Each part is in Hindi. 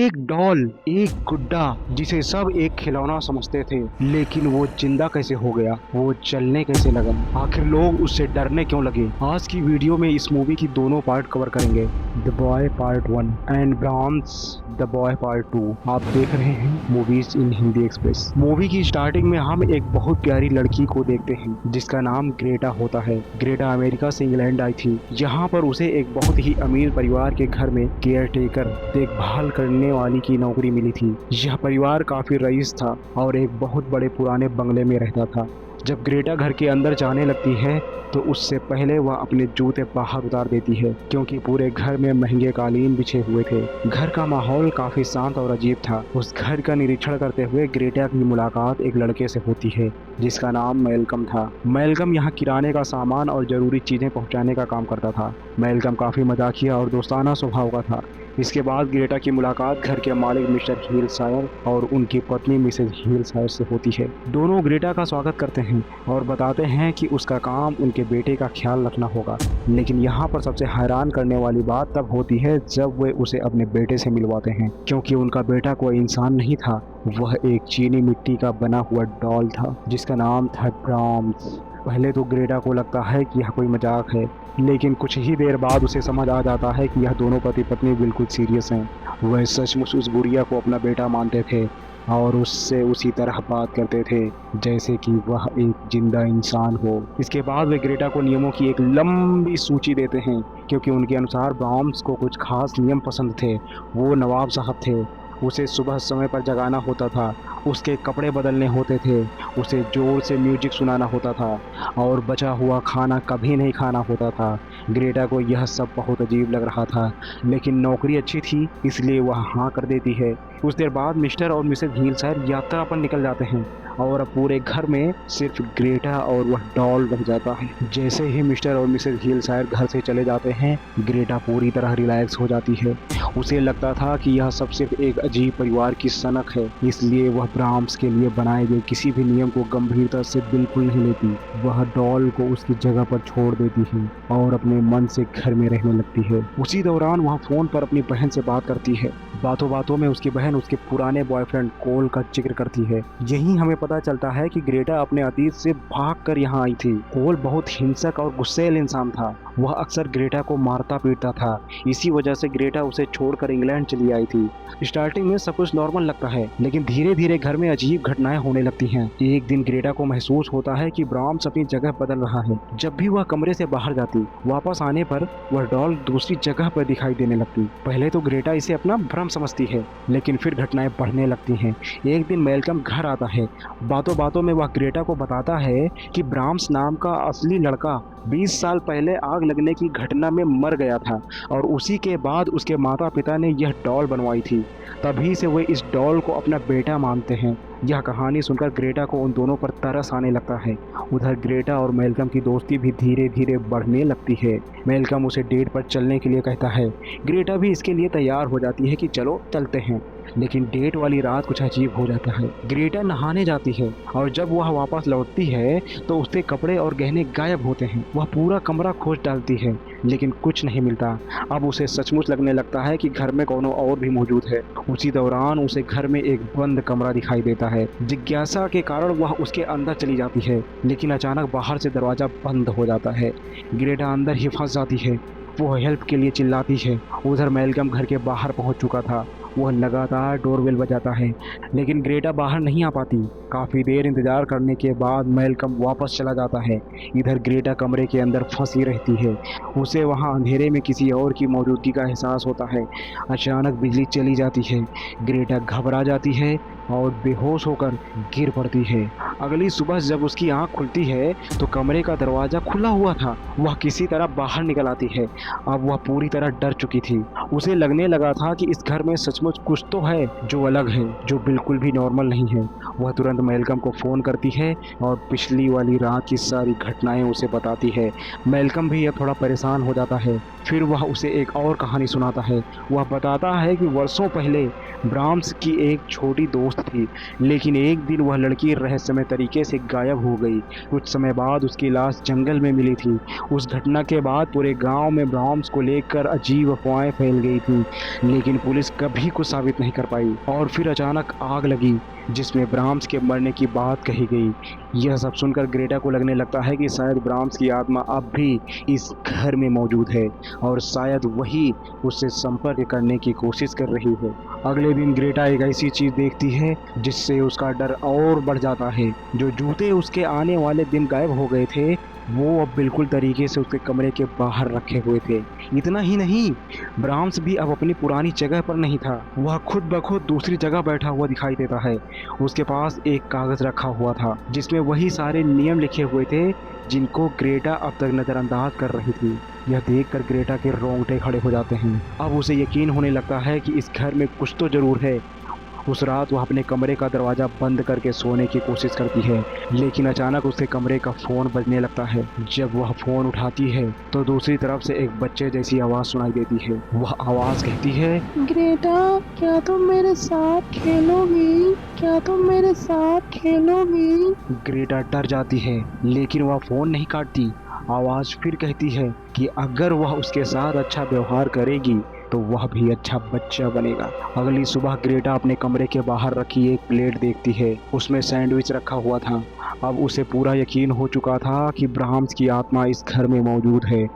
एक डॉल, एक गुड्डा जिसे सब एक खिलौना समझते थे, लेकिन वो जिंदा कैसे हो गया, वो चलने कैसे लगा, आखिर लोग उससे डरने क्यों लगे। आज की वीडियो में इस मूवी की दोनों पार्ट कवर करेंगे, the boy part 1 and Brahms the boy part 2। आप देख रहे हैं movies in Hindi express. Movie की स्टार्टिंग में हम एक बहुत प्यारी लड़की को देखते हैं जिसका नाम ग्रेटा होता है। ग्रेटा अमेरिका से इंग्लैंड आई थी। यहाँ पर उसे एक बहुत ही अमीर परिवार के घर में केयर टेकर, देखभाल करने वाली की नौकरी मिली थी। यह परिवार काफी रईस था और एक बहुत बड़े पुराने बंगले में रहता था। जब ग्रेटा घर के अंदर जाने लगती है तो उससे पहले वह अपने जूते बाहर उतार देती है, क्योंकि पूरे घर में महंगे कालीन बिछे हुए थे। घर का माहौल काफी शांत और अजीब था। उस घर का निरीक्षण करते हुए ग्रेटा की मुलाकात एक लड़के से होती है जिसका नाम मैल्कम था। मैल्कम यहाँ किराने का सामान और जरूरी चीजें पहुँचाने का काम करता था। मैल्कम काफी मजाकिया और दोस्ताना स्वभाव का था। इसके बाद ग्रेटा की मुलाकात घर के मालिक मिस्टर हीलशायर और उनकी पत्नी मिसेज हीलशायर से होती है। दोनों ग्रेटा का स्वागत करते हैं और बताते हैं कि उसका काम उनके बेटे का ख्याल रखना होगा। लेकिन यहाँ पर सबसे हैरान करने वाली बात तब होती है जब वे उसे अपने बेटे से मिलवाते हैं, क्योंकि उनका बेटा कोई इंसान नहीं था, वह एक चीनी मिट्टी का बना हुआ डॉल था जिसका नाम था ब्राह्म्स। पहले तो ग्रेटा को लगता है कि यह कोई मजाक है, लेकिन कुछ ही देर बाद उसे समझ आ जाता है कि यह दोनों पति पत्नी बिल्कुल सीरियस हैं। वह सचमुच उस गुड़िया को अपना बेटा मानते थे और उससे उसी तरह बात करते थे जैसे कि वह एक जिंदा इंसान हो। इसके बाद वे ग्रेटा को नियमों की एक लंबी सूची देते हैं, क्योंकि उनके अनुसार ब्राह्म्स को कुछ खास नियम पसंद थे। वो नवाब साहब थे। उसे सुबह समय पर जगाना होता था, उसके कपड़े बदलने होते थे, उसे जोर से म्यूजिक सुनाना होता था और बचा हुआ खाना कभी नहीं खाना होता था। ग्रेटा को यह सब बहुत अजीब लग रहा था, लेकिन नौकरी अच्छी थी इसलिए वह हाँ कर देती है। कुछ देर बाद मिस्टर और मिसेज हीलशायर यात्रा पर निकल जाते हैं और अब पूरे घर में सिर्फ ग्रेटा और वह डॉल रह जाता है। जैसे ही मिस्टर और मिसेज हीलशायर घर से चले जाते हैं, ग्रेटा पूरी तरह रिलैक्स हो जाती है। उसे लगता था कि यह सब सिर्फ एक अजीब परिवार की सनक है, इसलिए वह ब्राह्म्स के लिए बनाए गए किसी भी नियम को गंभीरता से बिल्कुल नहीं लेती। वह डॉल को उसकी जगह पर छोड़ देती है और अपने मन से घर में रहने लगती है। उसी दौरान वह फोन पर अपनी बहन से बात करती है। बातों बातों में उसकी बहन उसके पुराने बॉयफ्रेंड कोल का जिक्र करती है। यही हमें पता चलता है कि ग्रेटा अपने अतीत से भागकर यहाँ आई थी। कोल बहुत हिंसक और गुस्सैल इंसान था। वह अक्सर ग्रेटा को मारता पीटता था। इसी वजह से ग्रेटा उसे छोड़कर इंग्लैंड चली आई थी। स्टार्टिंग में सब कुछ नॉर्मल लगता है, लेकिन धीरे धीरे घर में अजीब घटनाएं होने लगती हैं। एक दिन ग्रेटा को महसूस होता है कि ब्राह्म्स अपनी जगह बदल रहा है। जब भी वह कमरे से बाहर जाती, वापस आने पर वह डॉल दूसरी जगह पर दिखाई देने लगती। पहले तो ग्रेटा इसे अपना भ्रम समझती है, लेकिन फिर घटनाएं बढ़ने लगती हैं। एक दिन मैल्कम घर आता है। बातों बातों में वह ग्रेटा को बताता है कि ब्राह्म्स नाम का असली लड़का 20 साल पहले आग लगने की घटना में मर गया था और उसी के बाद उसके माता पिता ने यह डॉल बनवाई थी। तभी से वे इस डॉल को अपना बेटा मानते हैं। यह कहानी सुनकर ग्रेटा को उन दोनों पर तरस आने लगता है। उधर ग्रेटा और मैल्कम की दोस्ती भी धीरे धीरे बढ़ने लगती है। मैल्कम उसे डेट पर चलने के लिए कहता है। ग्रेटा भी इसके लिए तैयार हो जाती है कि चलो चलते हैं, लेकिन डेट वाली रात कुछ अजीब हो जाता है। ग्रेटा नहाने जाती है और जब वह वापस लौटती है तो उसके कपड़े और गहने गायब होते हैं। वह पूरा कमरा खोज डालती है, लेकिन कुछ नहीं मिलता। अब उसे सचमुच लगने लगता है कि घर में कोनो और भी मौजूद है। उसी दौरान उसे घर में एक बंद कमरा दिखाई देता है। जिज्ञासा के कारण वह उसके अंदर चली जाती है, लेकिन अचानक बाहर से दरवाजा बंद हो जाता है। ग्रेटा अंदर ही फंस जाती है। वो हेल्प के लिए चिल्लाती है। उधर मैल्कम घर के बाहर पहुंच चुका था। वह लगातार डोरबेल बजाता है, लेकिन ग्रेटा बाहर नहीं आ पाती। काफ़ी देर इंतजार करने के बाद मैल्कम वापस चला जाता है। इधर ग्रेटा कमरे के अंदर फंसी रहती है। उसे वहां अंधेरे में किसी और की मौजूदगी का एहसास होता है। अचानक बिजली चली जाती है। ग्रेटा घबरा जाती है और बेहोश होकर गिर पड़ती है। अगली सुबह जब उसकी आंख खुलती है तो कमरे का दरवाज़ा खुला हुआ था। वह किसी तरह बाहर निकल आती है। अब वह पूरी तरह डर चुकी थी। उसे लगने लगा था कि इस घर में सचमुच कुछ तो है जो अलग है, जो बिल्कुल भी नॉर्मल नहीं है। वह तुरंत मैल्कम को फ़ोन करती है और पिछली वाली रात की सारी घटनाएं उसे बताती है। मैल्कम भी अब थोड़ा परेशान हो जाता है। फिर वह उसे एक और कहानी सुनाता है। वह बताता है कि वर्षों पहले ब्राह्म्स की एक छोटी दोस्त थी, लेकिन एक दिन वह लड़की रहस्यमय तरीके से गायब हो गई। कुछ समय बाद उसकी लाश जंगल में मिली थी। उस घटना के बाद पूरे गांव में ब्राह्म्स को लेकर अजीब अफवाहें फैल गई थी, लेकिन पुलिस कभी कुछ साबित नहीं कर पाई और फिर अचानक आग लगी जिसमें ब्राह्म्स के मरने की बात कही गई। यह सब सुनकर ग्रेटा को लगने लगता है कि शायद ब्राह्म्स की आत्मा अब भी इस घर में मौजूद है और शायद वही उससे संपर्क करने की कोशिश कर रही है। अगले दिन ग्रेटा एक ऐसी चीज देखती है जिससे उसका डर और बढ़ जाता है। जो जूते उसके आने वाले दिन गायब हो गए थे वो अब बिल्कुल तरीके से उसके कमरे के बाहर रखे हुए थे। इतना ही नहीं, ब्राह्म्स भी अब अपनी पुरानी जगह पर नहीं था, वह खुद ब खुद दूसरी जगह बैठा हुआ दिखाई देता है। उसके पास एक कागज रखा हुआ था जिसमें वही सारे नियम लिखे हुए थे जिनको ग्रेटा अब तक नज़रअंदाज कर रही थी। यह देखकर ग्रेटा के रोंगटे खड़े हो जाते हैं। अब उसे यकीन होने लगता है कि इस घर में कुछ तो जरूर है। उस रात वह अपने कमरे का दरवाज़ा बंद करके सोने की कोशिश करती है, लेकिन अचानक उसके कमरे का फ़ोन बजने लगता है। जब वह फ़ोन उठाती है तो दूसरी तरफ से एक बच्चे जैसी आवाज़ सुनाई देती है। वह आवाज़ कहती है, ग्रेटा, क्या तुम मेरे साथ खेलोगी? क्या तुम मेरे साथ खेलोगी? ग्रेटा डर जाती है लेकिन वह फ़ोन नहीं काटती। आवाज़ फिर कहती है कि अगर वह उसके साथ अच्छा व्यवहार करेगी तो वह भी अच्छा बच्चा बनेगा। अगली सुबह ग्रेटा अपने कमरे के बाहर रखी एक प्लेट देखती है, उसमें सैंडविच रखा हुआ था। अब उसे पूरा यकीन हो चुका था कि ब्राह्म्स की आत्मा इस घर में मौजूद है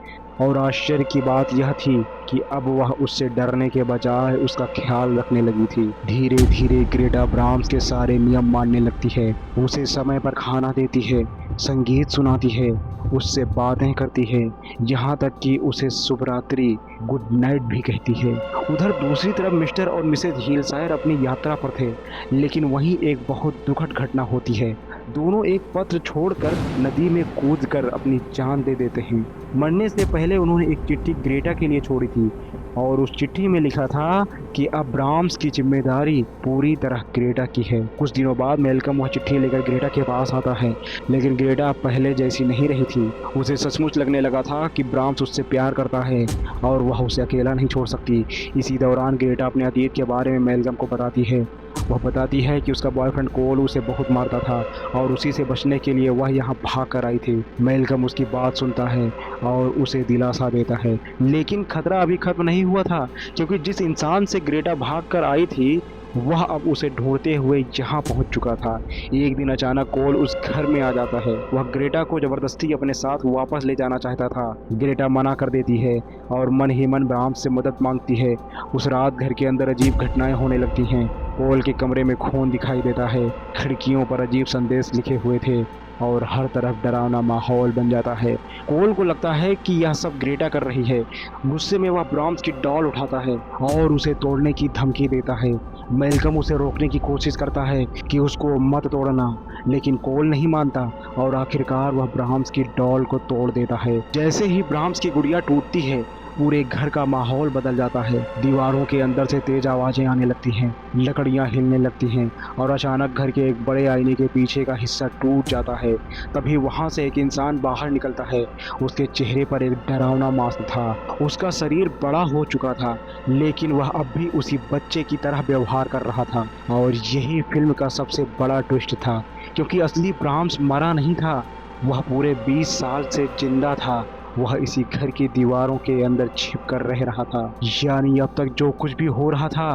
और आश्चर्य की बात यह थी कि अब वह उससे डरने के बजाय उसका ख्याल रखने लगी थी। धीरे धीरे ग्रेटा ब्राह्म्स के सारे नियम मानने लगती है, उसे समय पर खाना देती है, संगीत सुनाती है, उससे बातें करती है, यहाँ तक कि उसे शुभ रात्रि गुड नाइट भी कहती है। उधर दूसरी तरफ मिस्टर और मिसेज हिलशायर अपनी यात्रा पर थे, लेकिन वहीं एक बहुत दुखद घटना होती है। दोनों एक पत्र छोड़कर नदी में कूदकर अपनी जान दे देते हैं। मरने से पहले उन्होंने एक चिट्ठी ग्रेटा के लिए छोड़ी थी और उस चिट्ठी में लिखा था कि अब ब्राह्म्स की जिम्मेदारी पूरी तरह ग्रेटा की है। कुछ दिनों बाद मेलकम वह चिट्ठी लेकर ग्रेटा के पास आता है, लेकिन ग्रेटा पहले जैसी नहीं रही थी। उसे सचमुच लगने लगा था कि ब्राह्म्स उससे प्यार करता है और वह उसे अकेला नहीं छोड़ सकती। इसी दौरान ग्रेटा अपने अतीत के बारे में मेलकम को बताती है। वह बताती है कि उसका बॉयफ्रेंड कोल उसे बहुत मारता था और उसी से बचने के लिए वह यहाँ भाग कर आई थी। मेलकम उसकी बात सुनता है और उसे दिलासा देता है, लेकिन खतरा अभी खत्म नहीं हुआ था, क्योंकि जिस इंसान से ग्रेटा भाग कर आई थी वह अब उसे ढूंढते हुए यहाँ पहुँच चुका था। एक दिन अचानक कोल उस घर में आ जाता है। वह ग्रेटा को ज़बरदस्ती अपने साथ वापस ले जाना चाहता था। ग्रेटा मना कर देती है और मन ही मन ब्राह्म्स से मदद मांगती है। उस रात घर के अंदर अजीब घटनाएं होने लगती हैं। कोल के कमरे में खून दिखाई देता है, खिड़कियों पर अजीब संदेश लिखे हुए थे और हर तरफ डरावना माहौल बन जाता है। कोल को लगता है कि यह सब ग्रेटा कर रही है। गुस्से में वह ब्राह्म्स की डॉल उठाता है और उसे तोड़ने की धमकी देता है। मेलकम उसे रोकने की कोशिश करता है कि उसको मत तोड़ना, लेकिन कोल नहीं मानता और आखिरकार वह ब्राह्म्स की डॉल को तोड़ देता है। जैसे ही ब्राह्म्स की गुड़िया टूटती है पूरे घर का माहौल बदल जाता है। दीवारों के अंदर से तेज आवाज़ें आने लगती हैं, लकड़ियां हिलने लगती हैं और अचानक घर के एक बड़े आईने के पीछे का हिस्सा टूट जाता है। तभी वहां से एक इंसान बाहर निकलता है। उसके चेहरे पर एक डरावना मास्क था। उसका शरीर बड़ा हो चुका था, लेकिन वह अब भी उसी बच्चे की तरह व्यवहार कर रहा था। और यही फिल्म का सबसे बड़ा ट्विस्ट था, क्योंकि असली ब्राह्म्स मरा नहीं था, वह पूरे 20 साल से जिंदा था। वह इसी घर की दीवारों के अंदर छिप कर रह रहा था। यानी अब तक जो कुछ भी हो रहा था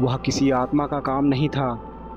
वह किसी आत्मा का काम नहीं था,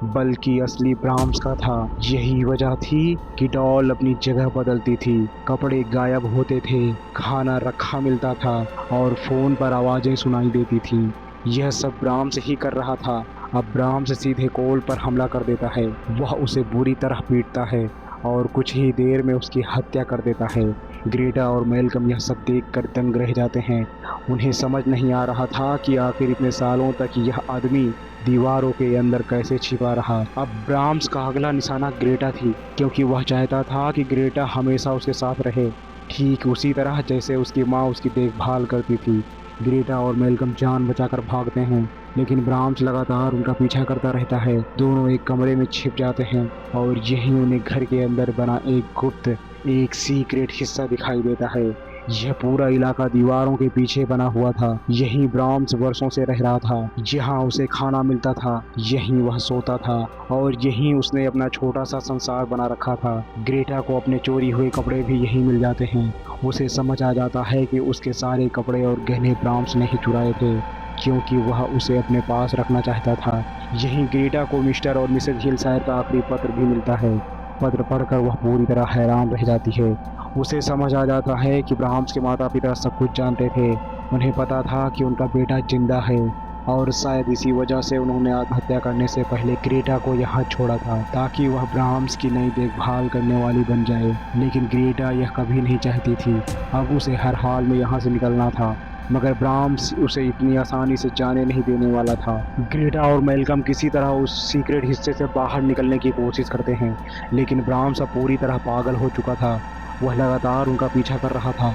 बल्कि असली ब्राह्म्स का था। यही वजह थी कि डॉल अपनी जगह बदलती थी, कपड़े गायब होते थे, खाना रखा मिलता था और फ़ोन पर आवाज़ें सुनाई देती थी। यह सब ब्राह्म्स ही कर रहा था। अब ब्राह्म्स सीधे कोल पर हमला कर देता है। वह उसे बुरी तरह पीटता है और कुछ ही देर में उसकी हत्या कर देता है। ग्रेटा और मेलकम यह सब देखकर दंग रह जाते हैं। उन्हें समझ नहीं आ रहा था कि आखिर इतने सालों तक यह आदमी दीवारों के अंदर कैसे छिपा रहा। अब ब्राह्म्स का अगला निशाना ग्रेटा थी, क्योंकि वह चाहता था कि ग्रेटा हमेशा उसके साथ रहे, ठीक उसी तरह जैसे उसकी माँ उसकी देखभाल करती थी। ग्रेटा और मेलकम जान बचाकर भागते हैं, लेकिन ब्राह्म्स लगातार उनका पीछा करता रहता है। दोनों एक कमरे में छिप जाते हैं और यहीं उन्हें घर के अंदर बना एक गुप्त, एक सीक्रेट हिस्सा दिखाई देता है। यह पूरा इलाका दीवारों के पीछे बना हुआ था। यहीं ब्राह्म्स वर्षों से रह रहा था, जहां उसे खाना मिलता था, यहीं वह सोता था और यहीं उसने अपना छोटा सा संसार बना रखा था। ग्रेटा को अपने चोरी हुए कपड़े भी यहीं मिल जाते हैं। उसे समझ आ जाता है कि उसके सारे कपड़े और गहने ब्राह्म्स ने ही चुराए थे, क्योंकि वह उसे अपने पास रखना चाहता था। यहीं ग्रेटा को मिस्टर और मिसेज हिलशायर का आखिरी पत्र भी मिलता है। पत्र पढ़कर वह पूरी तरह हैरान रह जाती है। उसे समझ आ जाता है कि ब्राह्म्स के माता पिता सब कुछ जानते थे। उन्हें पता था कि उनका बेटा जिंदा है और शायद इसी वजह से उन्होंने आत्महत्या करने से पहले ग्रेटा को यहाँ छोड़ा था ताकि वह ब्राह्म्स की नई देखभाल करने वाली बन जाए। लेकिन ग्रेटा यह कभी नहीं चाहती थी। अब उसे हर हाल में यहाँ से निकलना था, मगर ब्राह्म्स उसे इतनी आसानी से जाने नहीं देने वाला था। ग्रेटा और मैल्कम किसी तरह उस सीक्रेट हिस्से से बाहर निकलने की कोशिश करते हैं, लेकिन ब्राह्म्स अब पूरी तरह पागल हो चुका था। वह लगातार उनका पीछा कर रहा था।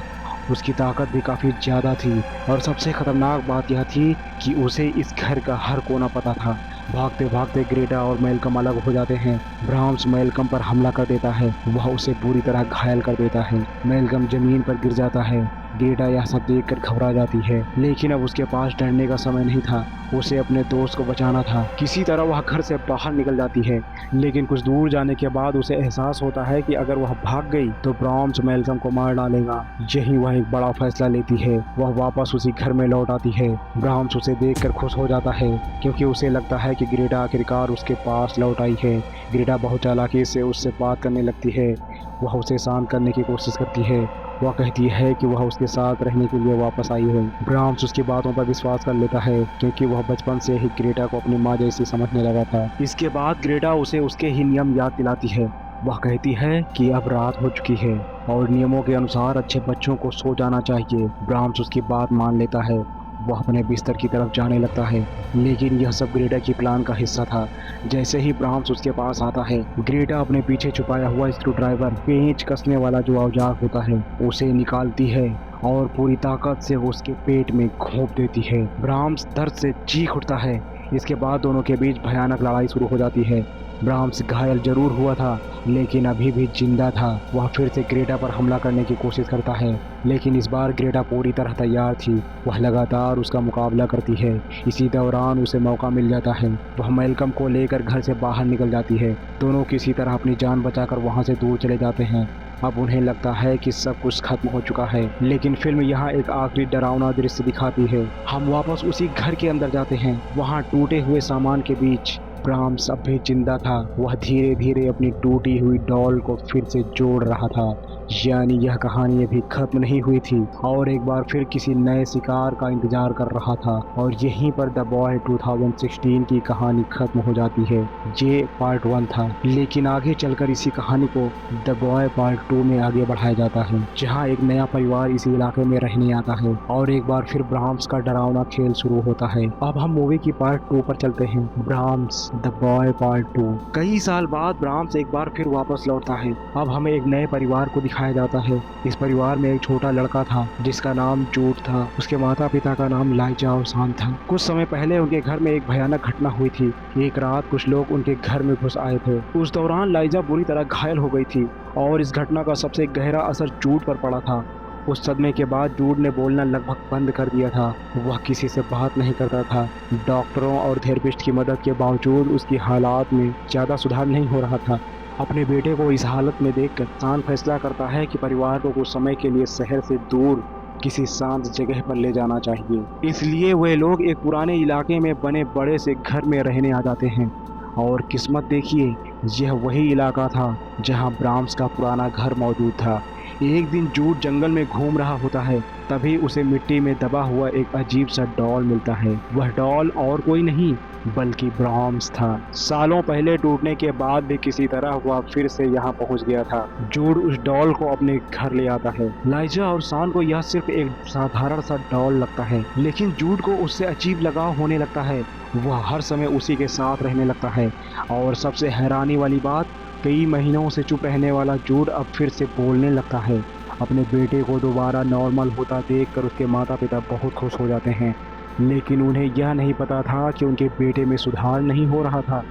उसकी ताकत भी काफ़ी ज़्यादा थी और सबसे ख़तरनाक बात यह थी कि उसे इस घर का हर कोना पता था। भागते भागते ग्रेटा और मैल्कम अलग हो जाते हैं। ब्राह्म्स मैल्कम पर हमला कर देता है। वह उसे बुरी तरह घायल कर देता है। मैल्कम ज़मीन पर गिर जाता है। ग्रेटा यह सब देखकर घबरा जाती है, लेकिन अब उसके पास डरने का समय नहीं था। उसे अपने दोस्त को बचाना था। किसी तरह वह घर से बाहर निकल जाती है, लेकिन कुछ दूर जाने के बाद उसे एहसास होता है कि अगर वह भाग गई तो ब्राह्म्स मैल्कम को मार डालेगा। यही वह एक बड़ा फैसला लेती है। वह वापस उसी घर में लौट आती है। ब्राह्म्स उसे देखकर खुश हो जाता है, क्योंकि उसे लगता है कि ग्रेटा आखिरकार उसके पास लौट आई है। ग्रेटा बहुत चालाकी से उससे बात करने लगती है। वह उसे शांत करने की कोशिश करती है। वह कहती है कि वह उसके साथ रहने के लिए वापस आई है। ब्राह्म्स उसकी बातों पर विश्वास कर लेता है, क्योंकि वह बचपन से ही ग्रेटा को अपनी माँ जैसी समझने लगा था। इसके बाद ग्रेटा उसे उसके ही नियम याद दिलाती है। वह कहती है कि अब रात हो चुकी है और नियमों के अनुसार अच्छे बच्चों को सो जाना चाहिए। ब्राह्म्स उसकी बात मान लेता है। वह अपने बिस्तर की तरफ जाने लगता है, लेकिन यह सब ग्रेटा की प्लान का हिस्सा था। जैसे ही ब्राह्म्स उसके पास आता है, ग्रेटा अपने पीछे छुपाया हुआ स्क्रू ड्राइवर, पेंच कसने वाला जो औजार होता है, उसे निकालती है और पूरी ताकत से उसके पेट में घोंप देती है। ब्राह्म्स दर्द से चीख उठता है। इसके बाद दोनों के बीच भयानक लड़ाई शुरू हो जाती है। ब्राह्म्स घायल जरूर हुआ था, लेकिन अभी भी जिंदा था। वह फिर से ग्रेटा पर हमला करने की कोशिश करता है, लेकिन इस बार ग्रेटा पूरी तरह तैयार थी। वह लगातार उसका मुकाबला करती है। इसी दौरान उसे मौका मिल जाता है। वह मैल्कम को लेकर घर से बाहर निकल जाती है। दोनों किसी तरह अपनी जान बचाकर वहां से दूर चले जाते हैं। अब उन्हें लगता है कि सब कुछ खत्म हो चुका है, लेकिन फिल्म यहाँ एक आखिरी डरावना दृश्य दिखाती है। हम वापस उसी घर के अंदर जाते हैं। वहाँ टूटे हुए सामान के बीच ब्राह्म्स अब भी जिंदा था। वह धीरे धीरे अपनी टूटी हुई डॉल को फिर से जोड़ रहा था। यानी यह कहानी अभी खत्म नहीं हुई थी और एक बार फिर किसी नए शिकार का इंतजार कर रहा था। और यहीं पर द बॉय 2016 की कहानी खत्म हो जाती है। ये पार्ट 1 था, लेकिन आगे चलकर इसी कहानी को द बॉय पार्ट 2 में आगे बढ़ाया जाता है, जहां एक नया परिवार इसी इलाके में रहने आता है और एक बार फिर ब्राह्म्स का डरावना खेल शुरू होता है। अब हम मूवी की पार्ट 2 पर चलते हैं, ब्राह्म्स द बॉय पार्ट 2। कई साल बाद ब्राह्म्स एक बार फिर वापस लौटता है। अब हमें एक नए परिवार को दिखाया जाता है। इस परिवार में एक छोटा लड़का था जिसका नाम जूड था। उसके माता पिता का नाम लाइजा और शान था। कुछ समय पहले उनके घर में एक भयानक घटना हुई थी। एक रात कुछ लोग उनके घर में घुस आए थे। उस दौरान लाइजा बुरी तरह घायल हो गई थी और इस घटना का सबसे गहरा असर जूड पर पड़ा था। उस सदमे के बाद जूड ने बोलना लगभग बंद कर दिया था। वह किसी से बात नहीं करता था। डॉक्टरों और थेरेपिस्ट की मदद के बावजूद उसकी हालात में ज़्यादा सुधार नहीं हो रहा था। अपने बेटे को इस हालत में देखकर शान फैसला करता है कि परिवार को कुछ समय के लिए शहर से दूर किसी शांत जगह पर ले जाना चाहिए। इसलिए वे लोग एक पुराने इलाके में बने बड़े से घर में रहने आ जाते हैं। और किस्मत देखिए, यह वही इलाका था जहां ब्राह्म्स का पुराना घर मौजूद था। एक दिन जूड जंगल में घूम रहा होता है, तभी उसे मिट्टी में दबा हुआ एक अजीब सा डॉल मिलता है। वह डॉल और कोई नहीं बल्कि ब्राह्म्स था। सालों पहले टूटने के बाद भी किसी तरह वह फिर से यहाँ पहुँच गया था। जूड उस डॉल को अपने घर ले आता है। लाइजा और शान को यह सिर्फ एक साधारण सा डॉल लगता है, लेकिन जूड को उससे अजीब लगाव होने लगता है। वह हर समय उसी के साथ रहने लगता है और सबसे हैरानी वाली बात, कई महीनों से चुप रहने वाला जूड अब फिर से बोलने लगता है। अपने बेटे को दोबारा नॉर्मल होता देखकर उसके माता पिता बहुत खुश हो जाते हैं, लेकिन उन्हें यह नहीं पता था कि उनके बेटे में सुधार नहीं हो रहा था,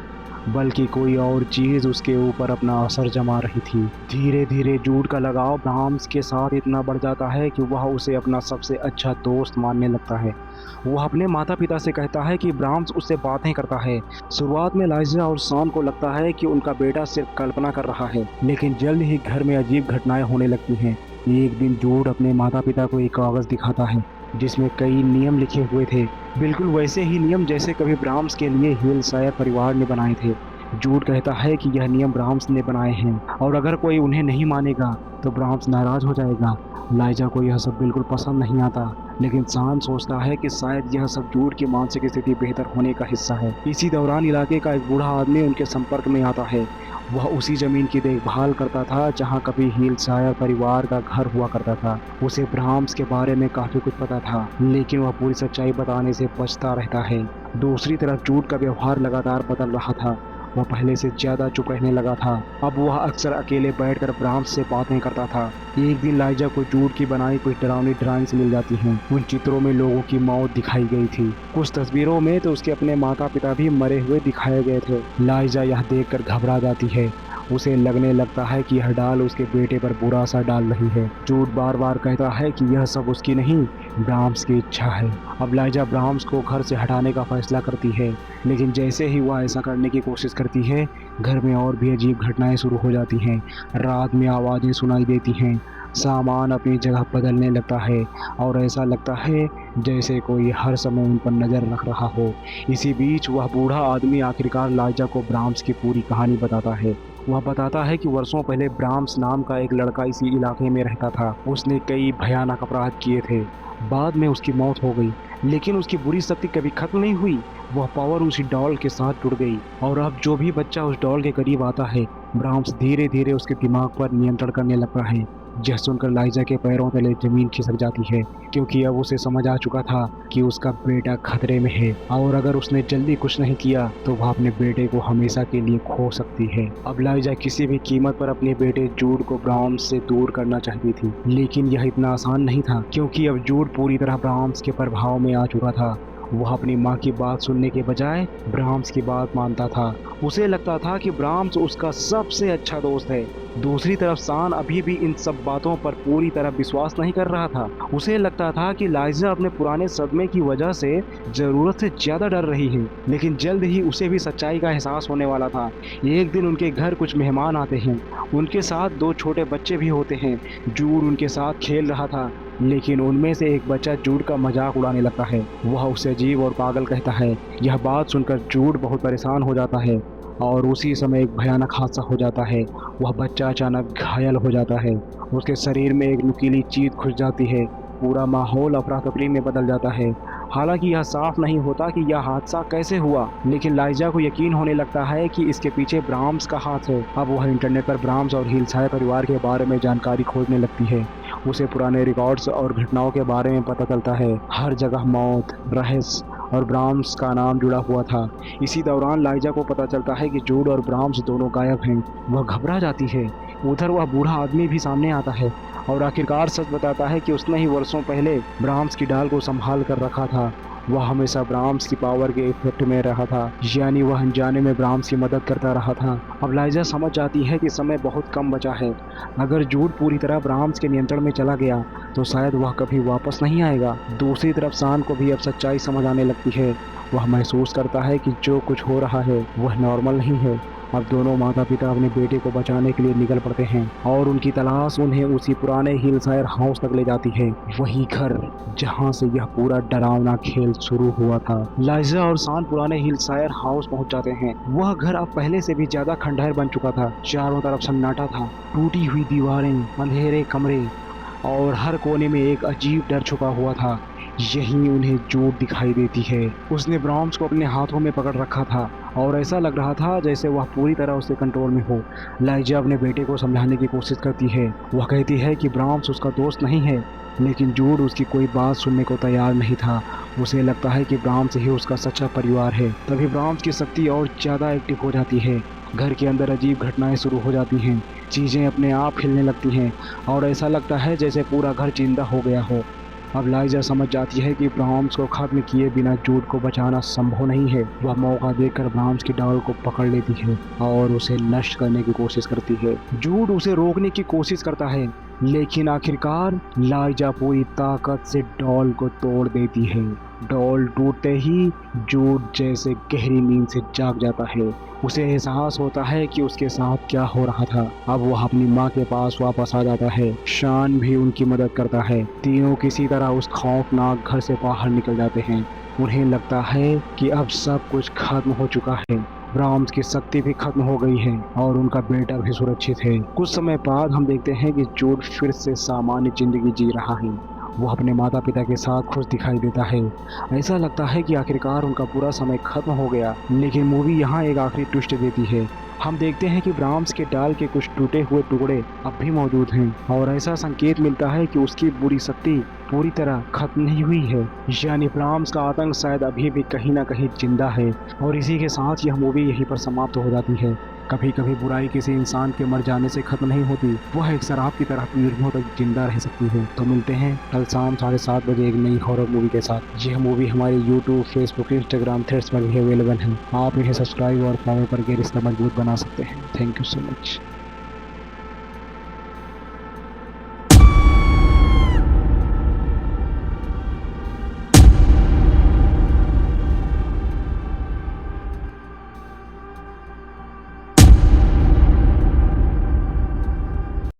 बल्कि कोई और चीज़ उसके ऊपर अपना असर जमा रही थी। धीरे धीरे जूड का लगाव ब्राह्म्स के साथ इतना बढ़ जाता है कि वह उसे अपना सबसे अच्छा दोस्त मानने लगता है। वह अपने माता पिता से कहता है कि ब्राह्म्स उससे बातें करता है। शुरुआत में लाइजा और शान को लगता है कि उनका बेटा सिर्फ कल्पना कर रहा है, लेकिन जल्द ही घर में अजीब घटनाएं होने लगती हैं। एक दिन जूड अपने माता पिता को एक कागज़ दिखाता है। जिसमें कई नियम लिखे हुए थे, बिल्कुल वैसे ही नियम जैसे कभी ब्राह्म्स के लिए हिलशायर परिवार ने बनाए थे। जूड कहता है कि यह नियम ब्राह्म्स ने बनाए हैं और अगर कोई उन्हें नहीं मानेगा तो ब्राह्म्स नाराज हो जाएगा। लाइजा को यह सब बिल्कुल पसंद नहीं आता, लेकिन सान सोचता है कि शायद यह सब जूड की मानसिक स्थिति बेहतर होने का हिस्सा है। इसी दौरान इलाके का एक बूढ़ा आदमी उनके संपर्क में आता है। वह उसी जमीन की देखभाल करता था जहां कभी हिलशायर परिवार का घर हुआ करता था। उसे ब्राह्म्स के बारे में काफी कुछ पता था, लेकिन वह पूरी सच्चाई बताने से बचता रहता है। दूसरी तरफ जूड का व्यवहार लगातार बदल रहा था। वह पहले से ज्यादा चुप रहने लगा था। अब वह अक्सर अकेले बैठकर ब्राह्म्स से बातें करता था। एक दिन लाइजा को जूड की बनाई कुछ डरावनी ड्राइंग्स मिल जाती हैं। उन चित्रों में लोगों की मौत दिखाई गई थी। कुछ तस्वीरों में तो उसके अपने माता पिता भी मरे हुए दिखाए गए थे। लाइजा यह देखकर घबरा जाती है। उसे लगने लगता है कि यह डाल उसके बेटे पर बुरा असर डाल रही है। जूड बार बार कहता है कि यह सब उसकी नहीं, ब्राह्म्स की इच्छा है। अब लाइजा ब्राह्म्स को घर से हटाने का फैसला करती है, लेकिन जैसे ही वह ऐसा करने की कोशिश करती है, घर में और भी अजीब घटनाएं शुरू हो जाती हैं। रात में आवाज़ें सुनाई देती हैं, सामान अपनी जगह बदलने लगता है और ऐसा लगता है जैसे कोई हर समय उन पर नज़र रख रहा हो। इसी बीच वह बूढ़ा आदमी आखिरकार लाइजा को ब्राह्म्स की पूरी कहानी बताता है। वह बताता है कि वर्षों पहले ब्राह्म्स नाम का एक लड़का इसी इलाके में रहता था। उसने कई भयानक अपराध किए थे। बाद में उसकी मौत हो गई, लेकिन उसकी बुरी शक्ति कभी खत्म नहीं हुई। वह पावर उसी डॉल के साथ जुड़ गई और अब जो भी बच्चा उस डॉल के करीब आता है, ब्राह्म्स धीरे धीरे उसके दिमाग पर नियंत्रण करने लगता है। यह सुनकर लाइजा के पैरों तले जमीन खिसक जाती है, क्योंकि अब उसे समझ आ चुका था कि उसका बेटा खतरे में है और अगर उसने जल्दी कुछ नहीं किया तो वह अपने बेटे को हमेशा के लिए खो सकती है। अब लाइजा किसी भी कीमत पर अपने बेटे जूड को ब्राह्म्स से दूर करना चाहती थी, लेकिन यह इतना आसान नहीं था, क्योंकि अब जूड पूरी तरह ब्राह्म्स के प्रभाव में आ चुका था। वह अपनी माँ की बात सुनने के बजाय ब्राह्म्स की बात मानता था। उसे लगता था कि ब्राह्म्स उसका सबसे अच्छा दोस्त है। दूसरी तरफ सान अभी भी इन सब बातों पर पूरी तरह विश्वास नहीं कर रहा था। उसे लगता था कि लाइजा अपने पुराने सदमे की वजह से ज़रूरत से ज़्यादा डर रही है, लेकिन जल्द ही उसे भी सच्चाई का एहसास होने वाला था। एक दिन उनके घर कुछ मेहमान आते हैं। उनके साथ 2 छोटे बच्चे भी होते हैं। जूड उनके साथ खेल रहा था, लेकिन उनमें से एक बच्चा जूड का मजाक उड़ाने लगता है। वह उसे अजीब और पागल कहता है। यह बात सुनकर जूड बहुत परेशान हो जाता है और उसी समय एक भयानक हादसा हो जाता है। वह बच्चा अचानक घायल हो जाता है। उसके शरीर में एक नुकीली चीज घुस जाती है। पूरा माहौल अफरा तफरी में बदल जाता है। हालांकि यह साफ नहीं होता कि यह हादसा कैसे हुआ, लेकिन लाइजा को यकीन होने लगता है कि इसके पीछे ब्राह्म्स का हाथ है। अब वह इंटरनेट पर ब्राह्म्स और हिलशायर परिवार के बारे में जानकारी खोजने लगती है। उसे पुराने रिकॉर्ड्स और घटनाओं के बारे में पता चलता है। हर जगह मौत, रहस्य और ब्राह्म्स का नाम जुड़ा हुआ था। इसी दौरान लाइजा को पता चलता है कि जूड और ब्राह्म्स दोनों गायब हैं। वह घबरा जाती है। उधर वह बूढ़ा आदमी भी सामने आता है और आखिरकार सच बताता है कि उसने ही वर्षों पहले ब्राह्म्स की डाल को संभाल कर रखा था। वह हमेशा ब्राह्म्स की पावर के इफेक्ट में रहा था, यानी वह अनजाने में ब्राह्म्स की मदद करता रहा था। अब लाइजा समझ जाती है कि समय बहुत कम बचा है। अगर जूड पूरी तरह ब्राह्म्स के नियंत्रण में चला गया तो शायद वह कभी वापस नहीं आएगा। दूसरी तरफ सान को भी अब सच्चाई समझ आने लगती है। वह महसूस करता है कि जो कुछ हो रहा है वह नॉर्मल नहीं है। अब दोनों माता पिता अपने बेटे को बचाने के लिए निकल पड़ते हैं और उनकी तलाश उन्हें उसी पुराने हिलशायर हाउस तक ले जाती है, वही घर जहां से यह पूरा डरावना खेल शुरू हुआ था। लाइजा और सान पुराने हिलशायर हाउस पहुंच जाते हैं। वह घर अब पहले से भी ज्यादा खंडहर बन चुका था। चारों तरफ सन्नाटा था, टूटी हुई दीवारें, अंधेरे कमरे और हर कोने में एक अजीब डर छुपा हुआ था। यहीं उन्हें जूड दिखाई देती है। उसने ब्राह्म्स को अपने हाथों में पकड़ रखा था और ऐसा लग रहा था जैसे वह पूरी तरह उसके कंट्रोल में हो। लाइजा अपने बेटे को समझाने की कोशिश करती है। वह कहती है कि ब्राह्म्स उसका दोस्त नहीं है, लेकिन जूड उसकी कोई बात सुनने को तैयार नहीं था। उसे लगता है कि ब्राह्म्स ही उसका सच्चा परिवार है। तभी ब्राह्म्स की शक्ति और ज़्यादा एक्टिव हो जाती है। घर के अंदर अजीब घटनाएं शुरू हो जाती हैं। चीज़ें अपने आप हिलने लगती हैं और ऐसा लगता है जैसे पूरा घर जिंदा हो गया हो। अब लाइजा समझ जाती है कि ब्राह्म्स को खत्म किए बिना जूड को बचाना संभव नहीं है। वह मौका देखकर ब्राह्म्स की डाल को पकड़ लेती है और उसे नष्ट करने की कोशिश करती है। जूड उसे रोकने की कोशिश करता है, लेकिन आखिरकार लाइजा पूरी ताकत से डॉल को तोड़ देती है। डॉल टूटते ही जूड जैसे गहरी नींद से जाग जाता है। उसे एहसास होता है कि उसके साथ क्या हो रहा था। अब वह अपनी माँ के पास वापस आ जाता है। शान भी उनकी मदद करता है। तीनों किसी तरह उस खौफनाक घर से बाहर निकल जाते हैं। उन्हें लगता है कि अब सब कुछ खत्म हो चुका है। ब्राह्म्स की शक्ति भी खत्म हो गई है और उनका बेटा भी सुरक्षित है। कुछ समय बाद हम देखते हैं कि जूड फिर से सामान्य जिंदगी जी रहा है। वो अपने माता पिता के साथ खुश दिखाई देता है। ऐसा लगता है कि आखिरकार उनका पूरा समय खत्म हो गया। लेकिन मूवी यहाँ एक आखिरी ट्विस्ट देती है। हम देखते हैं कि ब्राह्म्स के डाल के कुछ टूटे हुए टुकड़े अब भी मौजूद हैं और ऐसा संकेत मिलता है कि उसकी बुरी शक्ति पूरी तरह खत्म नहीं हुई है। यानी ब्राह्म्स का आतंक शायद अभी भी कहीं ना कहीं जिंदा है। और इसी के साथ यह मूवी यहीं पर समाप्त हो जाती है। कभी कभी बुराई किसी इंसान के मर जाने से खत्म नहीं होती, वह एक शराब की तरह पीढ़ियों तक जिंदा रह सकती है। तो मिलते हैं कल शाम 7:30 बजे एक नई हॉरर मूवी के साथ। यह मूवी हमारे यूट्यूब, फेसबुक, इंस्टाग्राम, थ्रेड्स पर भी अवेलेबल है। आप इन्हें सब्सक्राइब और फॉलो करके रिश्ता मजबूत बना सकते हैं। Thank you so much.